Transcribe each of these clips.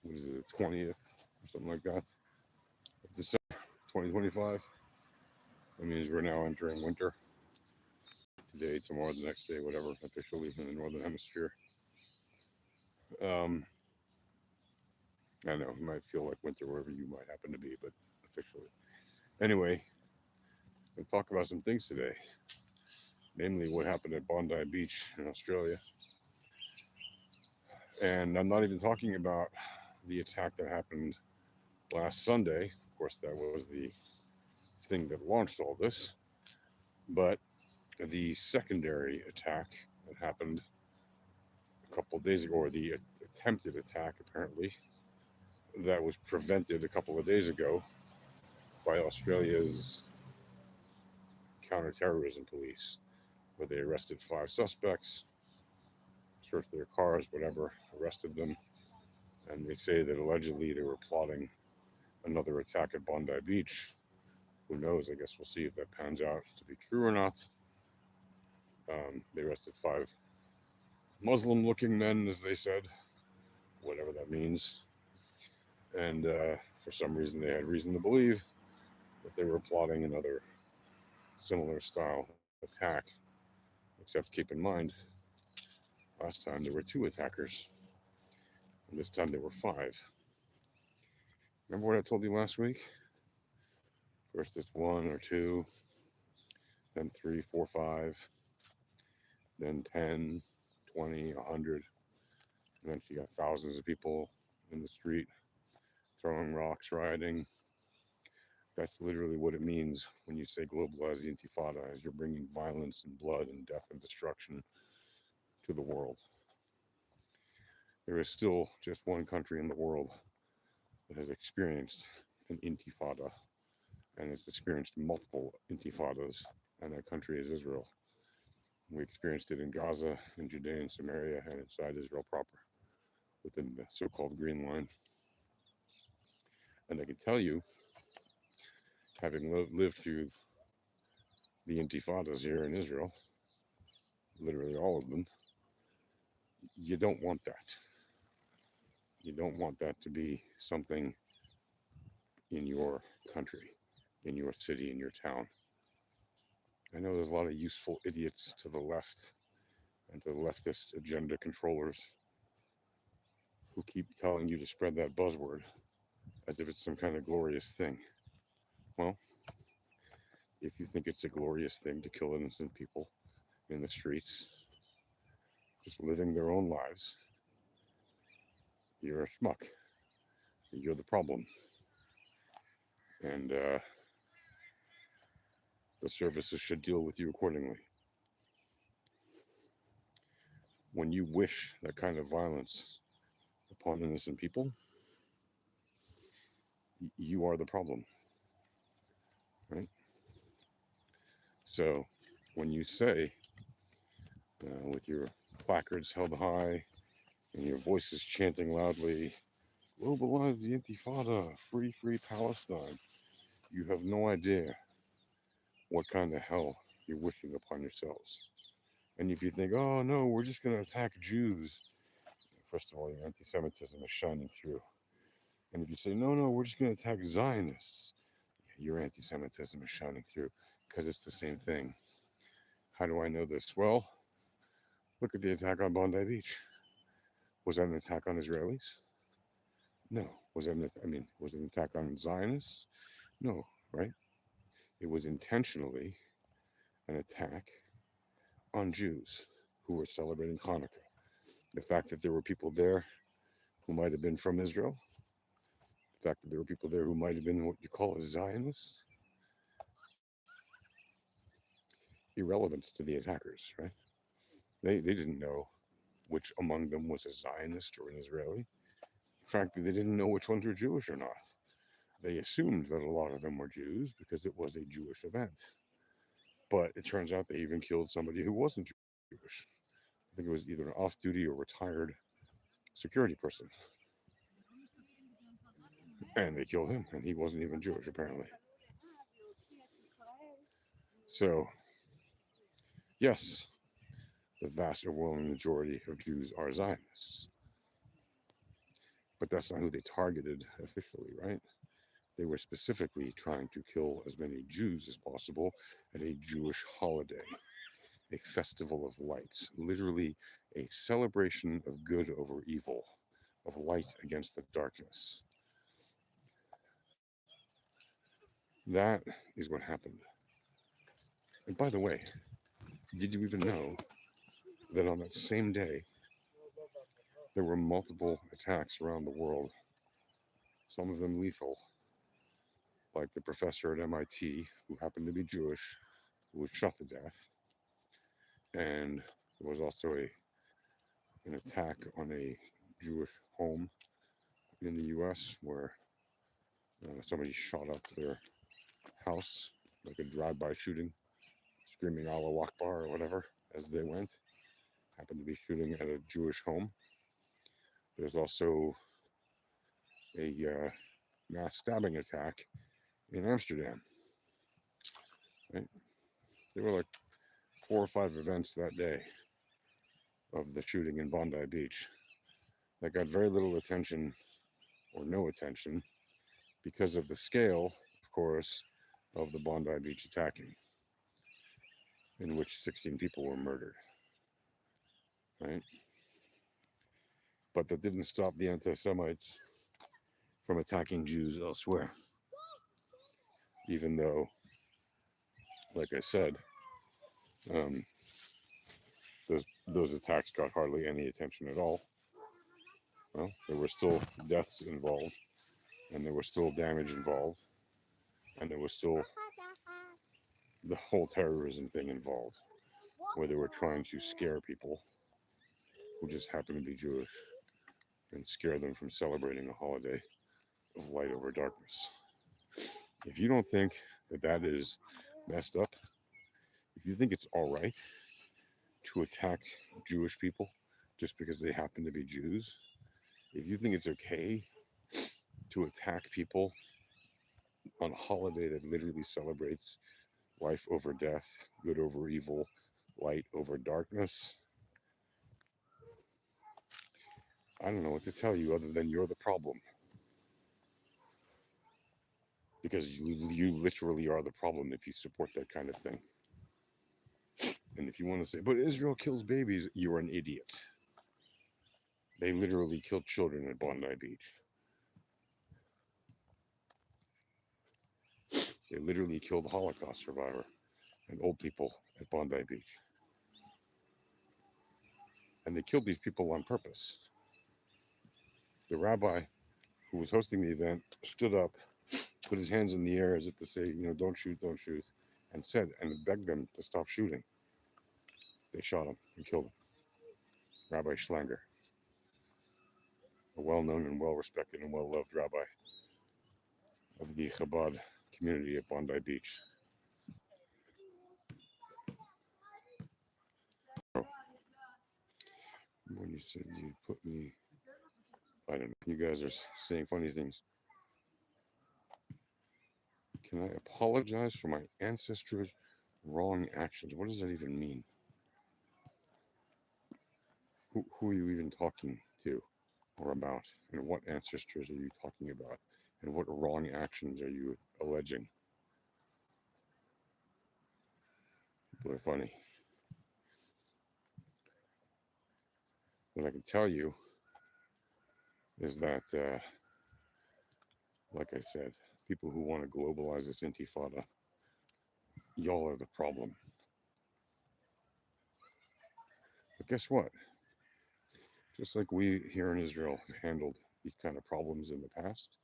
what is it, the 20th or something like that of December 2025. That means we're now entering winter. Today, tomorrow, the next day, whatever, officially in the Northern Hemisphere. Um, I know it might feel like winter wherever you might happen to be, but officially. Anyway, we'll talk about some things today, namely what happened at Bondi Beach in Australia. And I'm not even talking about the attack that happened last Sunday. Of course, that was the thing that launched all this. But the secondary attack that happened a couple of days ago, or the attempted attack apparently, that was prevented a couple of days ago by Australia's counterterrorism police, where they arrested 5 suspects, searched their cars, whatever, arrested them. And they say that allegedly they were plotting another attack at Bondi Beach. Who knows? I guess we'll see if that pans out to be true or not. They arrested 5 Muslim-looking men, as they said, whatever that means. And for some reason, they had reason to believe that they were plotting another similar style attack. Except keep in mind, last time there were 2 attackers, and this time there were 5. Remember what I told you last week? First it's 1 or 2, then 3, 4, 5, then 10, 20, 100. And then you got thousands of people in the street throwing rocks, rioting. That's literally what it means when you say globalize the Intifada, as you're bringing violence and blood and death and destruction to the world. There is still just one country in the world that has experienced an Intifada, and it's experienced multiple Intifadas, and that country is Israel. We experienced it in Gaza, in Judea and Samaria, and inside Israel proper, within the so-called Green Line. And I can tell you, having lived through the Intifadas here in Israel, literally all of them, you don't want that. You don't want that to be something in your country, in your city, in your town. I know there's a lot of useful idiots to the left and to the leftist agenda controllers who keep telling you to spread that buzzword as if it's some kind of glorious thing. Well, if you think it's a glorious thing to kill innocent people in the streets, just living their own lives, you're a schmuck. You're the problem. And the services should deal with you accordingly. When you wish that kind of violence upon innocent people, you are the problem, right? So when you say, with your placards held high and your voices chanting loudly, globalize the Intifada, free, free Palestine, you have no idea what kind of hell you're wishing upon yourselves. And if you think, oh no, we're just going to attack Jews, first of all, your anti-Semitism is shining through. And if you say, no, we're just going to attack Zionists, your anti-Semitism is shining through, because it's the same thing. How do I know this? Well, look at the attack on Bondi Beach. Was that an attack on Israelis? No. Was it an attack on Zionists? No, right? It was intentionally an attack on Jews who were celebrating Hanukkah. The fact that there were people there who might have been from Israel, the fact that there were people there who might have been what you call a Zionist, irrelevant to the attackers, right? They didn't know which among them was a Zionist or an Israeli. Frankly, they didn't know which ones were Jewish or not. They assumed that a lot of them were Jews because it was a Jewish event. But it turns out they even killed somebody who wasn't Jewish. I think it was either an off-duty or retired security person. And they killed him, and he wasn't even Jewish, apparently. So, yes, the vast overwhelming majority of Jews are Zionists. But that's not who they targeted officially, right? They were specifically trying to kill as many Jews as possible at a Jewish holiday, a festival of lights, literally a celebration of good over evil, of light against the darkness. That is what happened. And by the way, did you even know that on that same day, there were multiple attacks around the world, some of them lethal, like the professor at MIT, who happened to be Jewish, who was shot to death. And there was also an attack on a Jewish home in the US where somebody shot up their house, like a drive-by shooting, screaming Allah Akbar or whatever as they went. Happened to be shooting at a Jewish home. There's also a mass stabbing attack in Amsterdam. Right? There were like 4 or 5 events that day of the shooting in Bondi Beach that got very little attention or no attention because of the scale, of course, of the Bondi Beach attacking, in which 16 people were murdered. Right? But that didn't stop the anti-Semites from attacking Jews elsewhere. Even though, like I said, those attacks got hardly any attention at all. Well, there were still deaths involved, and there was still damage involved, and there was still the whole terrorism thing involved, where they were trying to scare people who just happened to be Jewish and scare them from celebrating a holiday of light over darkness. If you don't think that that is messed up, if you think it's all right to attack Jewish people just because they happen to be Jews, if you think it's okay to attack people on a holiday that literally celebrates life over death, good over evil, light over darkness, I don't know what to tell you other than you're the problem. Because you literally are the problem if you support that kind of thing. And if you want to say, but Israel kills babies, you're an idiot. They literally killed children at Bondi Beach. They literally killed a Holocaust survivor and old people at Bondi Beach. And they killed these people on purpose. The rabbi who was hosting the event stood up, put his hands in the air as if to say, don't shoot, and said and begged them to stop shooting. They shot him and killed him. Rabbi Schlanger, a well-known and well-respected and well-loved rabbi of the Chabad community at Bondi Beach. Oh. When you said you put me, I don't know, you guys are saying funny things. Can I apologize for my ancestors' wrong actions? What does that even mean? Who are you even talking to or about? And what ancestors are you talking about? And what wrong actions are you alleging? People are funny. What I can tell you is that, like I said, people who want to globalize this Intifada, y'all are the problem. But guess what? Just like we here in Israel have handled these kind of problems in the past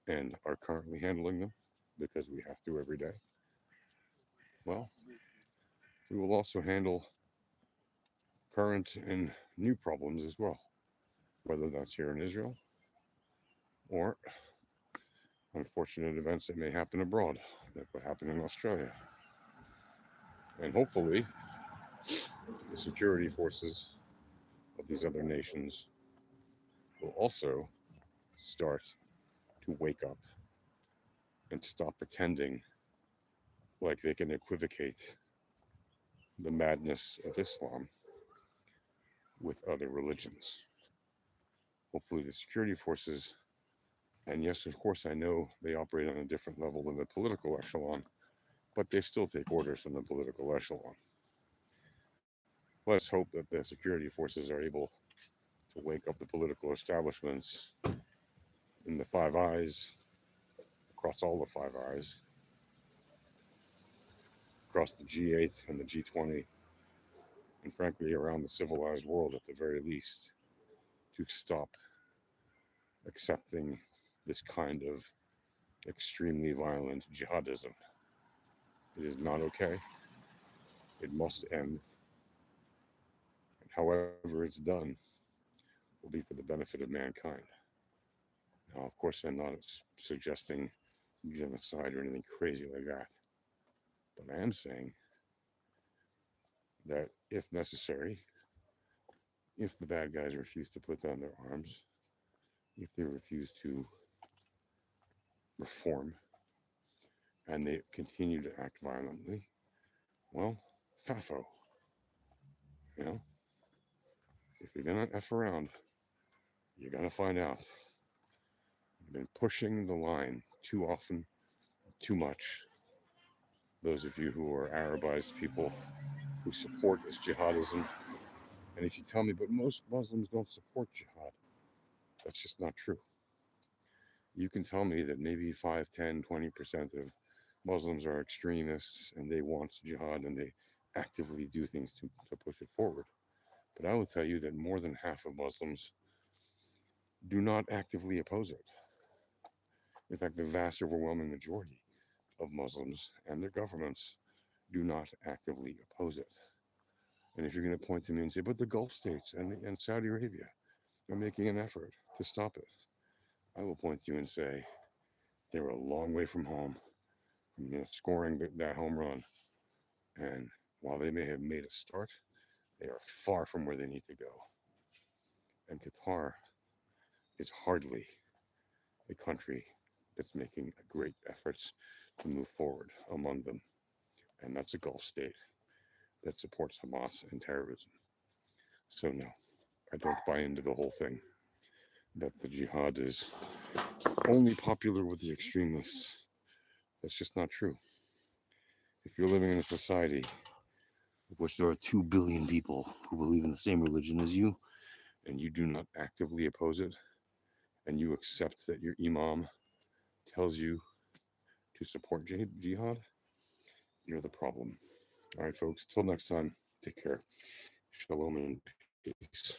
and are currently handling them because we have to every day, well, we will also handle current and new problems as well, whether that's here in Israel or unfortunate events that may happen abroad, like what happened in Australia. And hopefully, the security forces of these other nations will also start to wake up and stop pretending like they can equivocate the madness of Islam with other religions. hopefully the security forces, and yes, of course, I know they operate on a different level than the political echelon, but they still take orders from the political echelon. Let's hope that the security forces are able to wake up the political establishments in the Five Eyes, across all the Five Eyes, across the G8 and the G20, and frankly, around the civilized world at the very least, to stop accepting this kind of extremely violent jihadism. It is not okay. It must end. And however it's done will be for the benefit of mankind. Now, of course, I'm not suggesting genocide or anything crazy like that, but I am saying that if necessary, if the bad guys refuse to put down their arms, if they refuse to reform, and they continue to act violently, well, FAFO. You know, if you're gonna F around, you're gonna find out. You've been pushing the line too often, too much. Those of you who are Arabized people who support this jihadism, and if you tell me, but most Muslims don't support jihad, that's just not true. You can tell me that maybe 5, 10, 20% of Muslims are extremists and they want jihad and they actively do things to push it forward. But I will tell you that more than half of Muslims do not actively oppose it. In fact, the vast overwhelming majority of Muslims and their governments do not actively oppose it. And if you're going to point to me and say, but the Gulf states and Saudi Arabia are making an effort to stop it, I will point to you and say, they were a long way from home, scoring that home run. And while they may have made a start, they are far from where they need to go. And Qatar is hardly a country that's making great efforts to move forward among them. And that's a Gulf state that supports Hamas and terrorism. So no, I don't buy into the whole thing that the jihad is only popular with the extremists. That's just not true. If you're living in a society in which there are 2 billion people who believe in the same religion as you, and you do not actively oppose it, and you accept that your imam tells you to support jihad, you're the problem. All right, folks, till next time, take care. Shalom and peace.